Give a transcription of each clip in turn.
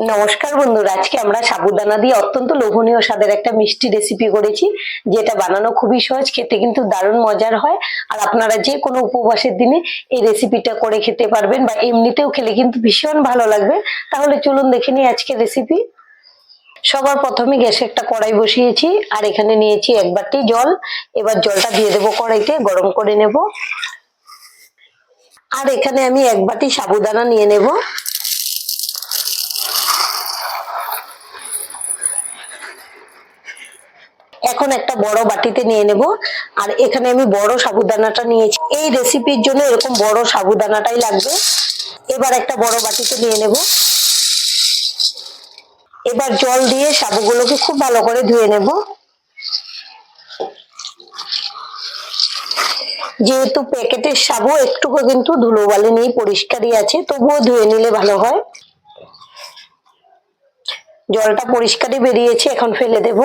নমস্কার বন্ধুরা, আজকে আমরা সাবুদানা দিয়ে অত্যন্ত লোভনীয় স্বাদের একটা মিষ্টি রেসিপি করেছি, যেটা বানানো খুবই সহজ, খেতে কিন্তু দারুণ মজার হয়। আর আপনারা যে কোনো উপবাসের দিনে এই রেসিপিটা করে খেতে পারবেন, বা এমনিতেও খেলে কিন্তু ভীষণ ভালো লাগবে। তাহলে চলুন দেখে নিই আজকের রেসিপি। সবার প্রথমে গ্যাসে একটা কড়াই বসিয়েছি, আর এখানে নিয়েছি 1 বাটি জল। এবার জলটা দিয়ে দেবো কড়াইতে, গরম করে নেব। আর এখানে আমি 1 বাটি সাবুদানা নিয়ে নেব। এখন একটা বড় বাটিতে নিয়ে নেব। আর এখানে আমি বড় সাবুদানাটা নিয়েছি, এই রেসিপির জন্য এরকম বড় সাবুদানাটাই লাগবে। এবার একটা বড় বাটিতে নিয়ে নেব। এবার জল দিয়ে সাবুগুলোকে খুব ভালো করে ধুয়ে নেব। যেহেতু প্যাকেটের সাবু, একটুকু কিন্তু ধুলোবালি নেই, পরিষ্কারই আছে, তবুও ধুয়ে নিলে ভালো হয়। জলটা পরিষ্কারই বেরিয়েছে, এখন ফেলে দেব।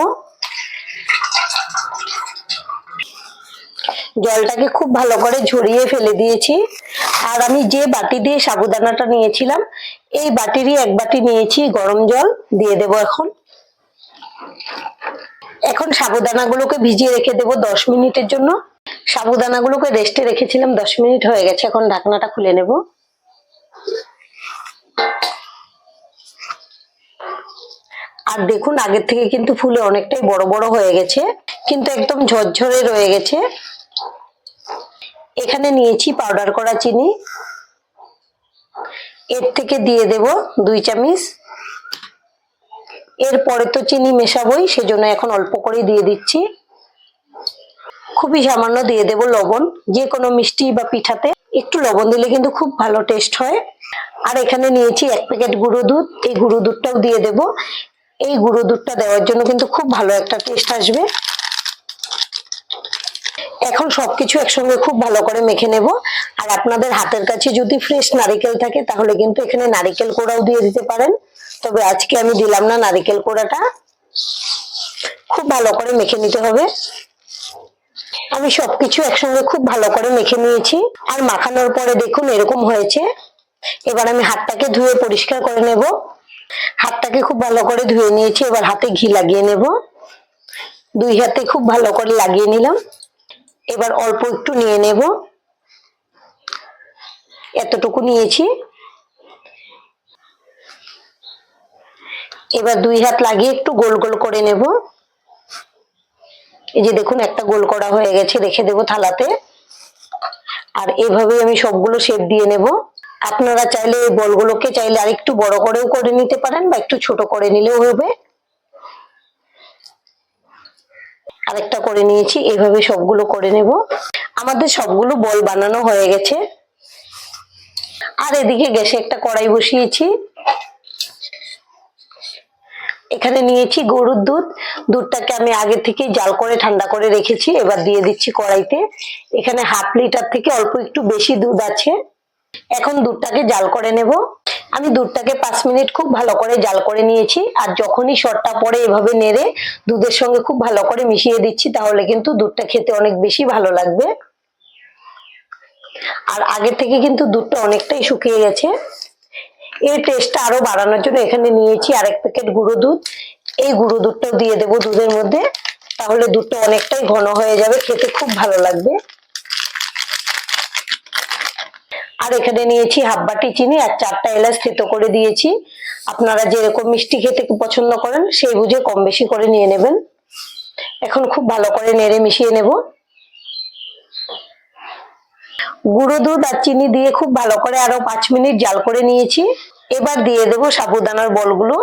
জলটাকে খুব ভালো করে ঝরিয়ে ফেলে দিয়েছি। আর আমি যে বাটি দিয়ে সাবুদানাটা নিয়েছিলাম, এই বাটিরই 1 বাটি নিয়েছি গরম জল, দিয়ে দেব। এখন সাবুদানাগুলোকে ভিজিয়ে রেখে দেব 10 মিনিটের জন্য। সাবুদানাগুলোকে রেস্টে রেখেছিলাম, 10 মিনিট হয়ে গেছে। এখন ঢাকনাটা খুলে নেব। আর দেখুন, আগের থেকে কিন্তু ফুলে অনেকটাই বড় বড় হয়ে গেছে, কিন্তু একদম ঝরঝরে রয়ে গেছে। এখানে নিয়েছি পাউডার করা চিনি, এর থেকে দিয়ে দেব 2 চামচ। এরপরে তো চিনি মেশাবোই, সেজন্য এখন অল্প করে দিয়ে দিচ্ছি। খুবই সামান্য দিয়ে দেব লবণ। যে কোনো মিষ্টি বা পিঠাতে একটু লবণ দিলে কিন্তু খুব ভালো টেস্ট হয়। আর এখানে নিয়েছি 1 প্যাকেট গুঁড়ো দুধ, এই গুঁড়ো দুধটাও দিয়ে দেব। এই গুঁড়ো দুধটা দেওয়ার জন্য কিন্তু খুব ভালো একটা টেস্ট আসবে। এখন সবকিছু একসঙ্গে খুব ভালো করে মেখে নেব। আর আপনাদের হাতের কাছে যদি ফ্রেশ নারকেল থাকে, তাহলে কিন্তু এখানে নারকেল কোড়াও দিয়ে দিতে পারেন, তবে আজকে আমি দিলাম না নারকেল কোড়াটা। খুব ভালো করে মেখে নিতে হবে। আমি সবকিছু একসঙ্গে খুব ভালো করে মেখে নিয়েছি। আর মাখানোর পরে দেখুন এরকম হয়েছে। এবার আমি হাতটাকে ধুয়ে পরিষ্কার করে নেব। হাতটাকে খুব ভালো করে ধুয়ে নিয়েছি। এবার হাতে ঘি লাগিয়ে নেব। 2 হাতে খুব ভালো করে লাগিয়ে নিলাম। এবার অল্প একটু নিয়ে নেব, এতটুকু নিয়েছি। এবার 2 হাত লাগিয়ে একটু গোল গোল করে নেব। এই যে দেখুন, একটা গোল করা হয়ে গেছে, রেখে দেব থালাতে। আর এভাবেই আমি সবগুলো শেপ দিয়ে নেব। আপনারা চাইলে এই বলগুলোকে চাইলে আরেকটু বড় করেও করে নিতে পারেন, বা একটু ছোট করে নিলেও হবে। আরেকটা করে নিয়েছি, এভাবে সবগুলো করে নেব। আমাদের সবগুলো বল বানানো হয়ে গেছে। আর এদিকে গ্যাসে একটা কড়াই বসিয়েছি। এখানে নিয়েছি গরুর দুধ। দুধটাকে আমি আগে থেকে জাল করে ঠান্ডা করে রেখেছি। এবার দিয়ে দিচ্ছি কড়াইতে। এখানে 1/2 লিটার থেকে অল্প একটু বেশি দুধ আছে। এখন দুধটাকে জাল করে নেব। আমি দুধটাকে 5 মিনিট খুব ভালো করে জাল করে নিয়েছি। আর যখনই সরটা পড়ে এভাবে নেড়ে দুধের সঙ্গে খুব ভালো করে মিশিয়ে দিচ্ছি, তাহলে কিন্তু দুধটা খেতে অনেক বেশি ভালো লাগবে। আর আগে থেকে কিন্তু দুধটা অনেকটাই শুকিয়ে গেছে। এই টেস্টটা আরো বাড়ানোর জন্য এখানে নিয়েছি আরেক প্যাকেট গুঁড়ো দুধ। এই গুঁড়ো দুধটাও দিয়ে দেবো দুধের মধ্যে, তাহলে দুধটা অনেকটাই ঘন হয়ে যাবে, খেতে খুব ভালো লাগবে। আর এখানে নিয়েছি 1/2 বাটি চিনি, আর 4টা এলাচ থেতো করে দিয়েছি। আপনারা যেরকম মিষ্টি খেতে পছন্দ করেন সেই বুঝে কম বেশি করে নিয়ে নেবেন। এখন খুব ভালো করে নেড়ে মিশিয়ে নেব। গুঁড়ো দুধ আর চিনি দিয়ে খুব ভালো করে আরো 5 মিনিট জাল করে নিয়েছি। এবার দিয়ে দেবো সাবুদানার বলগুলো।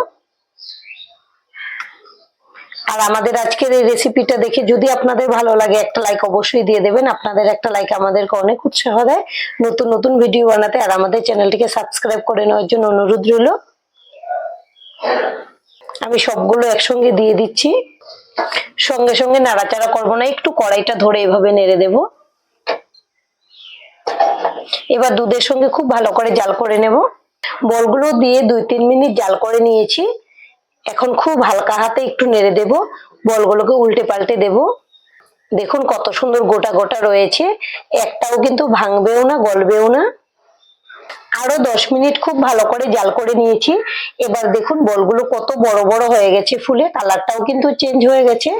আর আমাদের আজকের এই রেসিপিটা দেখে যদি আপনাদের ভালো লাগে, একটা লাইক অবশ্যই দিয়ে দেবেন। আপনাদের একটা লাইক আমাদেরকে অনেক উৎসাহ দেয় নতুন নতুন ভিডিও বানাতে। আর আমাদের চ্যানেলটিকে সাবস্ক্রাইব করে নেওয়ার জন্য অনুরোধ রইল। আমি সবগুলো একসঙ্গে দিয়ে দিচ্ছি। সঙ্গে সঙ্গে নাড়াচাড়া করবো না, একটু কড়াইটা ধরে এভাবে নেড়ে দেব। এবার দুধের সঙ্গে খুব ভালো করে জাল করে নেব। বলগুলো দিয়ে 2-3 মিনিট জাল করে নিয়েছি। এখন খুব হালকা হাতে একটু নেড়ে দেব। বলগুলোকে উল্টে পাল্টে দেব। দেখুন কত সুন্দর গোটা গোটা রয়েছে, একটাও কিন্তু ভাঙবেও না, গলবেও না। আরো 10 মিনিট খুব ভালো করে জাল করে নিয়েছি। এবার দেখুন বলগুলো কত বড় বড় হয়ে গেছে, ফুলে কালারটাও কিন্তু চেঞ্জ হয়ে গেছে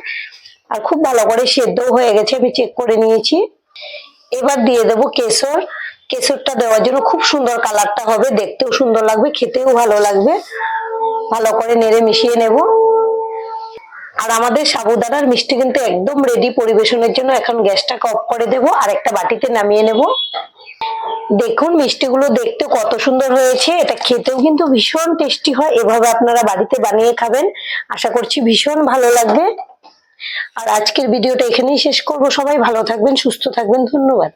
আর খুব ভালো করে সেদ্ধও হয়ে গেছে, আমি চেক করে নিয়েছি। এবার দিয়ে দেবো কেশর। কেশরটা দেওয়ার জন্য খুব সুন্দর কালারটা হবে, দেখতেও সুন্দর লাগবে, খেতেও ভালো লাগবে। ভালো করে নেড়ে মিশিয়ে নেব। আর আমাদের সাবুদানার মিষ্টি কিন্তু একদম রেডি পরিবেশনের জন্য। এখন গ্যাসটাকে অফ করে দেবো আর একটা বাটিতে নামিয়ে নেব। দেখুন মিষ্টিগুলো দেখতে কত সুন্দর হয়েছে, এটা খেতেও কিন্তু ভীষণ টেস্টি হয়। এভাবে আপনারা বাড়িতে বানিয়ে খাবেন, আশা করছি ভীষণ ভালো লাগবে। আর আজকের ভিডিওটা এখানেই শেষ করব। সবাই ভালো থাকবেন, সুস্থ থাকবেন, ধন্যবাদ।